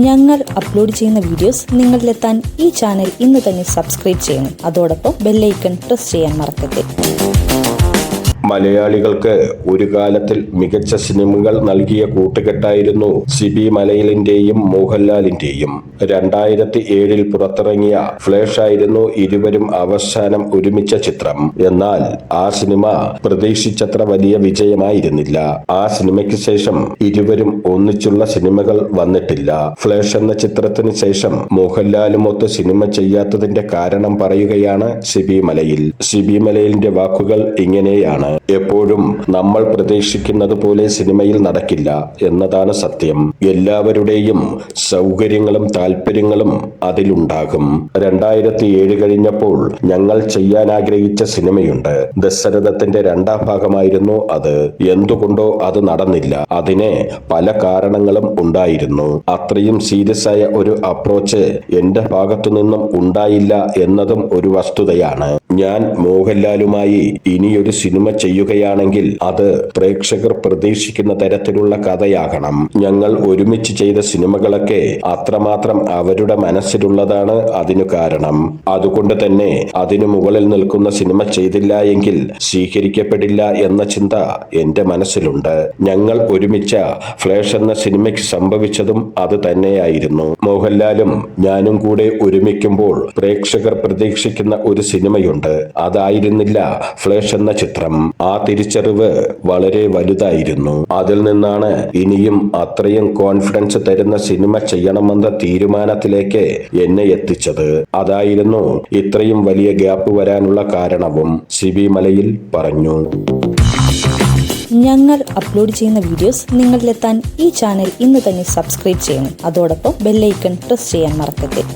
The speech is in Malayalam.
ഞങ്ങൾ അപ്ലോഡ് ചെയ്യുന്ന വീഡിയോസ് നിങ്ങളിലെത്താൻ ഈ ചാനൽ ഇന്ന് തന്നെ സബ്സ്ക്രൈബ് ചെയ്യണം. അതോടൊപ്പം ബെല്ലൈക്കൺ പ്രസ് ചെയ്യാൻ മറക്കരുത്. മലയാളികൾക്ക് ഒരു കാലത്തിൽ മികച്ച സിനിമകൾ നൽകിയ കൂട്ടുകെട്ടായിരുന്നു സിബി മലയിലിന്റെയും മോഹൻലാലിന്റെയും. 2007 പുറത്തിറങ്ങിയ ഫ്ലാഷ് ആയിരുന്നു ഇരുവരും അവസാനം ഒരുമിച്ച ചിത്രം. എന്നാൽ ആ സിനിമ പ്രതീക്ഷിച്ചത്ര വലിയ വിജയമായിരുന്നില്ല. ആ സിനിമയ്ക്ക് ശേഷം ഇരുവരും ഒന്നിച്ചുള്ള സിനിമകൾ വന്നിട്ടില്ല. ഫ്ലാഷ് എന്ന ചിത്രത്തിന് ശേഷം മോഹൻലാലുമൊത്ത് സിനിമ ചെയ്യാത്തതിന്റെ കാരണം പറയുകയാണ് സിബി മലയിൽ. സിബി മലയിലിന്റെ വാക്കുകൾ ഇങ്ങനെയാണ്: എപ്പോഴും നമ്മൾ പ്രതീക്ഷിക്കുന്നത് പോലെ സിനിമയിൽ നടക്കില്ല എന്നതാണ് സത്യം. എല്ലാവരുടെയും സൗകര്യങ്ങളും താല്പര്യങ്ങളും അതിലുണ്ടാകും. 2007 കഴിഞ്ഞപ്പോൾ ഞങ്ങൾ ചെയ്യാൻ ആഗ്രഹിച്ച സിനിമയുണ്ട്. ദശരഥത്തിന്റെ രണ്ടാം ഭാഗമായിരുന്നു അത്. എന്തുകൊണ്ടോ അത് നടന്നില്ല. അതിന് പല കാരണങ്ങളും ഉണ്ടായിരുന്നു. അത്രയും സീരിയസ് ആയ ഒരു അപ്രോച്ച് എന്റെ ഭാഗത്തു നിന്നും ഉണ്ടായില്ല എന്നതും ഒരു വസ്തുതയാണ്. ഞാൻ മോഹൻലാലുമായി ഇനിയൊരു സിനിമ ചെയ്യുകയാണെങ്കിൽ അത് പ്രേക്ഷകർ പ്രതീക്ഷിക്കുന്ന തരത്തിലുള്ള കഥയാകണം. ഞങ്ങൾ ഒരുമിച്ച് ചെയ്ത സിനിമകളൊക്കെ അത്രമാത്രം അവരുടെ മനസ്സിലുള്ളതാണ് അതിനു കാരണം. അതുകൊണ്ട് തന്നെ അതിനു മുകളിൽ നിൽക്കുന്ന സിനിമ ചെയ്തില്ല എങ്കിൽ സ്വീകരിക്കപ്പെടില്ല എന്ന ചിന്ത എന്റെ മനസ്സിലുണ്ട്. ഞങ്ങൾ ഒരുമിച്ച ഫ്ലാഷ് എന്ന സിനിമയ്ക്ക് സംഭവിച്ചതും അത് തന്നെയായിരുന്നു. മോഹൻലാലും ഞാനും കൂടെ ഒരുമിക്കുമ്പോൾ പ്രേക്ഷകർ പ്രതീക്ഷിക്കുന്ന ഒരു സിനിമയുണ്ട്. അതായിരുന്നില്ല ഫ്ലാഷ് എന്ന ചിത്രം. ആ തിരിച്ചറിവ് വളരെ വലുതായിരുന്നു. അതിൽ നിന്നാണ് ഇനിയും അത്രയും കോൺഫിഡൻസ് തരുന്ന സിനിമ ചെയ്യണമെന്ന തീരുമാനത്തിലേക്ക് എന്നെ എത്തിച്ചത്. അതായിരുന്നു ഇത്രയും വലിയ ഗ്യാപ്പ് വരാനുള്ള കാരണവും സിബി മലയിൽ പറഞ്ഞു. ഞങ്ങൾ അപ്ലോഡ് ചെയ്യുന്ന വീഡിയോസ് നിങ്ങളിലെത്താൻ ഈ ചാനൽ ഇന്ന് തന്നെ സബ്സ്ക്രൈബ് ചെയ്യണം. അതോടൊപ്പം ബെല്ലൈക്കൺ പ്രസ് ചെയ്യാൻ മറക്കരുത്.